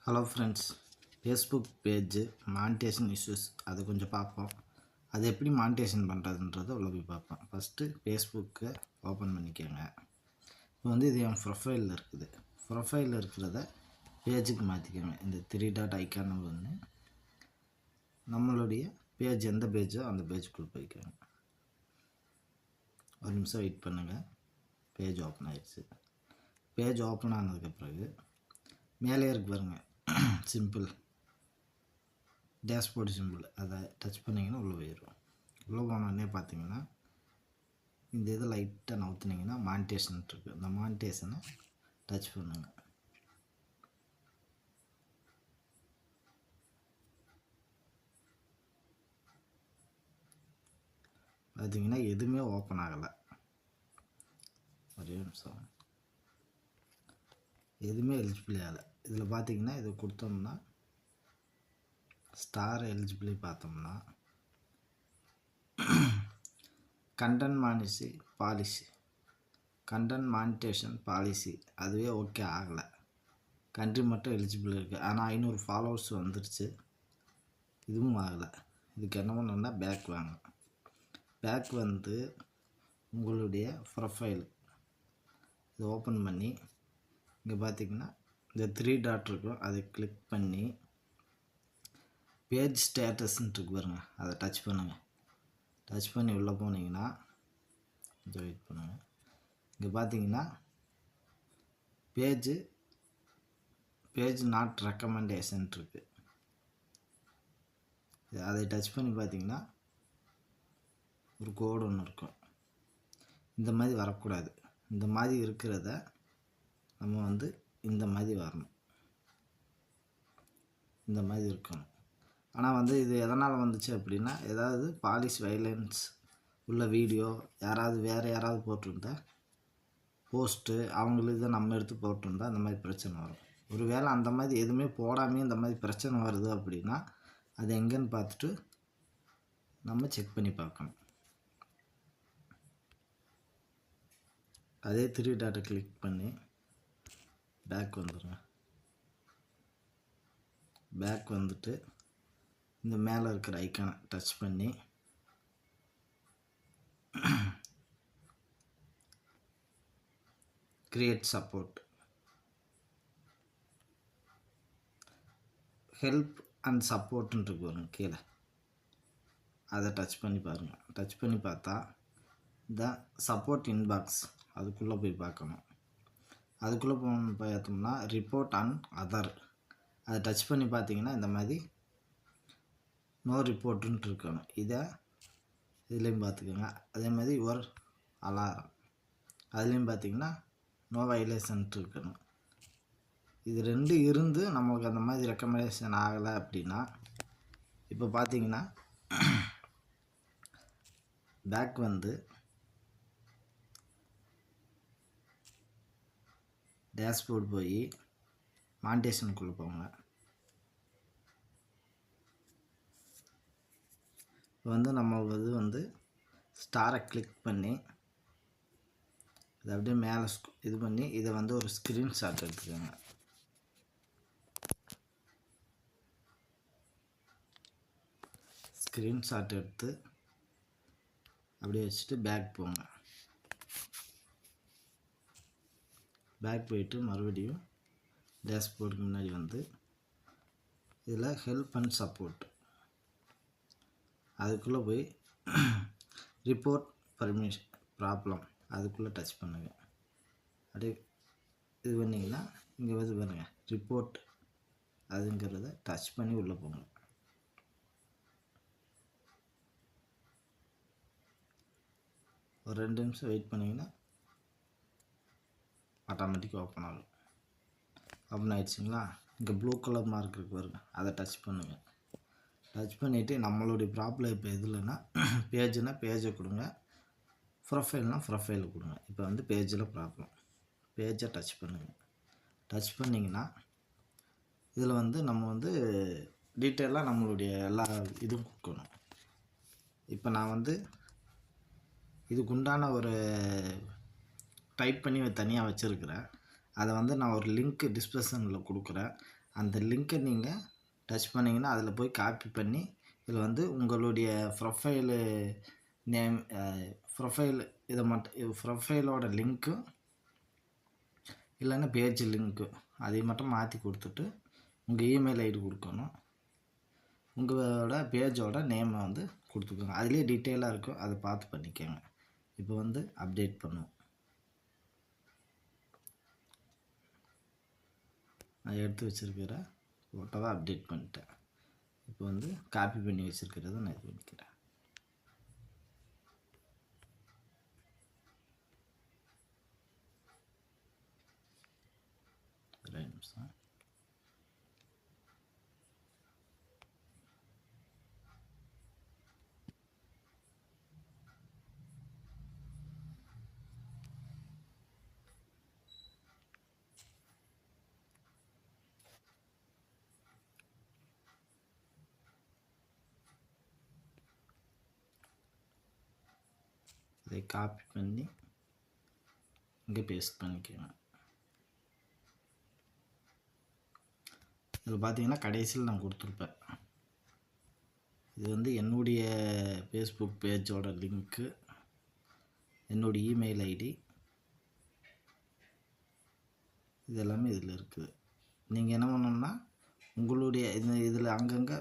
Hello friends, Facebook page monetisation issues அது கொஞ்சம் பார்ப்போம். அது எப்படி மானிட்டேஷன் பண்ணுறதுன்றதை உள்ள போய் பார்ப்போம். ஃபஸ்ட்டு ஃபேஸ்புக்கை ஓப்பன் பண்ணிக்கோங்க. இப்போ வந்து இது என் ப்ரொஃபைலில் இருக்குது. ப்ரொஃபைலில் இருக்கிறத பேஜுக்கு மாற்றிக்கோங்க. இந்த 3 டாட் ஐக்கான் வந்து நம்மளுடைய பேஜ் எந்த பேஜோ அந்த பேஜுக்குள்ளே போய்க்கோங்க. ஒரு நிமிஷம் வெயிட் பண்ணுங்கள். பேஜ் ஓப்பன் ஆகிடுச்சு. பேஜ் ஓப்பன் ஆனதுக்கு பிறகு மேலே இருக்கு பாருங்கள், சிம்பிள் டேஷ்போர்டு சிம்பிள், அதை டச் பண்ணிங்கன்னா உள்ளே போயிடும். உள்ளே போனோடனே பார்த்தீங்கன்னா இந்த இதை லைட்டாக நவுத்துனீங்கன்னா மானிட்டேஷன் இருக்குது. இந்த மானிட்டேஷனை டச் பண்ணுங்கள். பார்த்தீங்கன்னா எதுவுமே ஓப்பன் ஆகலை. ஒரே நிமிஷம், எதுவுமே எலிஜிபிள் ஆகலை. இதில் பார்த்தீங்கன்னா இதை கொடுத்தோம்னா ஸ்டார் எலிஜிபிளி பார்த்தோம்னா கண்டென்ட் மானிட்டேஷன் பாலிசி அதுவே ஓகே ஆகலை. கண்ட்ரி மட்டும் எலிஜிபிள் இருக்குது. ஆனால் 500 ஃபாலோவர்ஸ் வந்துருச்சு. இதுவும் ஆகலை. இதுக்கு என்ன பண்ணணும்னா பேக் வாங்க. பேக் வந்து உங்களுடைய ப்ரொஃபைல் இதை ஓப்பன் பண்ணி இங்கே பார்த்தீங்கன்னா இந்த 3 டாட் இருக்கும், அதை கிளிக் பண்ணி பேஜ் ஸ்டேட்டஸ்ன்னு இருக்கு பாருங்கள், அதை டச் பண்ணுங்கள். டச் பண்ணி உள்ளே போனீங்கன்னா கொஞ்சம் வெயிட் பண்ணுங்கள். இங்கே பார்த்தீங்கன்னா பேஜ் நாட் ரெக்கமெண்டேஷன் இருக்குது. அதை டச் பண்ணி பார்த்தீங்கன்னா ஒரு கோடு ஒன்று இருக்கும். இந்த மாதிரி வரக்கூடாது. இந்த மாதிரி இருக்கிறத நம்ம வந்து இந்த மாதிரி வரணும், இந்த மாதிரி இருக்கணும். ஆனால் வந்து இது எதனால் வந்துச்சு அப்படின்னா, ஏதாவது பாலிசி வைலன்ஸ் உள்ள வீடியோ வேறு யாராவது போட்டிருந்தா போஸ்ட்டு அவங்களுக்கு இதை நம்ம எடுத்து போட்டிருந்தா அந்த மாதிரி பிரச்சனை வரும். ஒருவேளை அந்த மாதிரி எதுவுமே போடாமே இந்த மாதிரி பிரச்சனை வருது அப்படின்னா அது எங்கேன்னு பார்த்துட்டு நம்ம செக் பண்ணி பார்க்கணும். அதே 3 டாட்டை கிளிக் பண்ணி பேக் வந்துடுங்க. பேக் வந்துட்டு இந்த மேலே இருக்கிற ஐக்கானை டச் பண்ணி கிரியேட் சப்போர்ட், ஹெல்ப் அண்ட் சப்போர்ட்னு இருக்கு பாருங்க கீழே, அதை டச் பண்ணி பாருங்கள். டச் பண்ணி பார்த்தா இந்த சப்போர்ட் இன்பாக்ஸ் அதுக்குள்ளே போய் பார்க்கணும். அதுக்குள்ளே பார்த்தோம்னா ரிப்போர்ட் அண்ட் அதர், அதை டச் பண்ணி பார்த்தீங்கன்னா இந்த மாதிரி நோ ரிப்போர்ட்டுன்ட்டு இருக்கணும். இதுலேயும் பார்த்துக்கோங்க. அதே மாதிரி ஒரு அலாரம் அதுலேயும் பார்த்தீங்கன்னா நோ வைலேஷன்ட்டு இருக்கணும். இது 2 இருந்து நம்மளுக்கு அந்த மாதிரி ரெக்கமெண்டேஷன் ஆகலை அப்படின்னா இப்போ பார்த்தீங்கன்னா பேக் வந்து டேஷ்போர்டு போய் மானிட்டேஷனுக்குள்ளே போங்க. இப்போ வந்து நம்ம வந்து ஸ்டாரை கிளிக் பண்ணி இதை அப்படியே மேலே இது பண்ணி இதை வந்து ஒரு ஸ்க்ரீன்ஷாட் எடுத்துக்கோங்க. ஸ்க்ரீன்ஷாட் எடுத்து அப்படியே வச்சுட்டு பேக் போங்க. பேக் போயிட்டு மறுபடியும் டேஷ்போர்டுக்கு முன்னாடி வந்து இதில் ஹெல்ப் அண்ட் சப்போர்ட் அதுக்குள்ளே போய் ரிப்போர்ட் பர்மிஷன் ப்ராப்ளம் அதுக்குள்ளே டச் பண்ணுங்கள். அப்படியே இது பண்ணிங்கன்னா இங்கே வந்து பாருங்கள் ரிப்போர்ட் அதுங்கிறத டச் பண்ணி உள்ளே போங்க. ஒரு 2 நிமிஷம் வெயிட் பண்ணிங்கன்னா ஆட்டோமேட்டிக்காக ஓப்பன் ஆகும். ஓப்பன் ஆகிடுச்சிங்களா? இங்கே ப்ளூ கலர் மார்க் இருக்கு பாருங்க, அதை டச் பண்ணுங்கள். டச் பண்ணிவிட்டு நம்மளுடைய ப்ராப்ளம் இப்போ எதுலன்னா பேஜுனா பேஜை கொடுங்க, ப்ரொஃபைல்னால் ப்ரொஃபைலை கொடுங்க. இப்போ வந்து பேஜில் ப்ராப்ளம், பேஜை டச் பண்ணுங்கள். டச் பண்ணிங்கன்னா இதில் வந்து நம்ம வந்து டீட்டெயிலாக நம்மளுடைய எல்லா இதுவும் கொடுக்கணும். இப்போ நான் வந்து இதுக்கு உண்டான ஒரு டைப் பண்ணி தனியாக வச்சுருக்கிறேன். அதை வந்து நான் ஒரு லிங்க் டிஸ்கிரிப்ஷனில் கொடுக்குறேன். அந்த லிங்க்கை நீங்கள் டச் பண்ணிங்கன்னா அதில் போய் காப்பி பண்ணி இதில் வந்து உங்களுடைய ப்ரொஃபைலு நேம் ப்ரொஃபைல் இதை மட்டும் ப்ரொஃபைலோட லிங்க்கும் இல்லைன்னா பேஜ் லிங்க்கு அதை மட்டும் மாற்றி கொடுத்துட்டு உங்கள் இமெயில் ஐடி கொடுக்கணும். உங்களோட பேஜோட நேமை வந்து கொடுத்துக்கோங்க. அதிலே டீட்டெயிலாக இருக்கும், அதை பார்த்து பண்ணிக்கோங்க. இப்போ வந்து அப்டேட் பண்ணுவோம். நான் எடுத்து வச்சுருக்கிற ஃபோட்டோவை அப்டேட் பண்ணிட்டேன். இப்போ வந்து காப்பி பண்ணி வச்சுருக்கிறத நான் இது பண்ணிக்கிறேன். ஒரு நிமிஷம். இதை காப்பி பண்ணி இங்கே பேஸ்ட் பண்ணிக்கணும். இதில் பார்த்தீங்கன்னா கடைசியில் நான் கொடுத்துருப்பேன். இது வந்து என்னுடைய ஃபேஸ்புக் பேஜோட லிங்க்கு, என்னுடைய இமெயில் ஐடி, இது எல்லாமே இதில் இருக்குது. நீங்கள் என்ன பண்ணணும்னா உங்களுடைய இதில் அங்கங்கே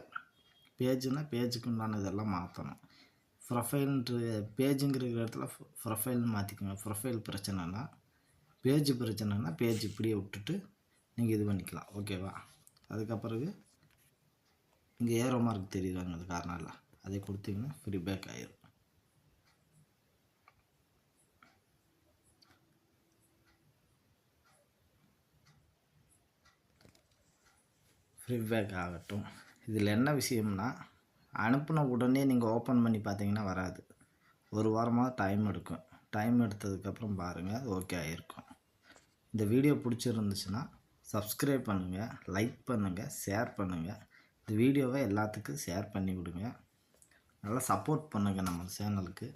பேஜுக்கு உண்டான இதெல்லாம் மாற்றணும். ப்ரொஃபைல்ன்ற பேஜுங்கிற இடத்துல ப்ரொஃபைல்னு மாற்றிக்கோங்க. ப்ரொஃபைல் பிரச்சனைனா பேஜ் பிரச்சனைனா பேஜ் இப்படியே விட்டுட்டு நீங்கள் இது பண்ணிக்கலாம். ஓகேவா? அதுக்கப்பிறகு இங்கே ஏரோ மார்க் தெரியுதாங்க, அது காரணம் இல்லை, அதை கொடுத்தீங்கன்னா ஃப்ரீ பேக் ஆயிரும். ஃப்ரீ பேக் ஆகட்டும். இதில் என்ன விஷயம்னா அனுப்பின உடனே நீங்கள் ஓப்பன் பண்ணி பார்த்தீங்கன்னா வராது. ஒரு வாரமாக டைம் எடுக்கும். டைம் எடுத்ததுக்கப்புறம் பாருங்கள், ஓகே ஆகிருக்கும். இந்த வீடியோ பிடிச்சிருந்துச்சுன்னா சப்ஸ்கிரைப் பண்ணுங்கள், லைக் பண்ணுங்கள், ஷேர் பண்ணுங்கள். இந்த வீடியோவை எல்லாத்துக்கும் ஷேர் பண்ணி விடுங்க. நல்லா சப்போர்ட் பண்ணுங்கள் நம்ம சேனலுக்கு.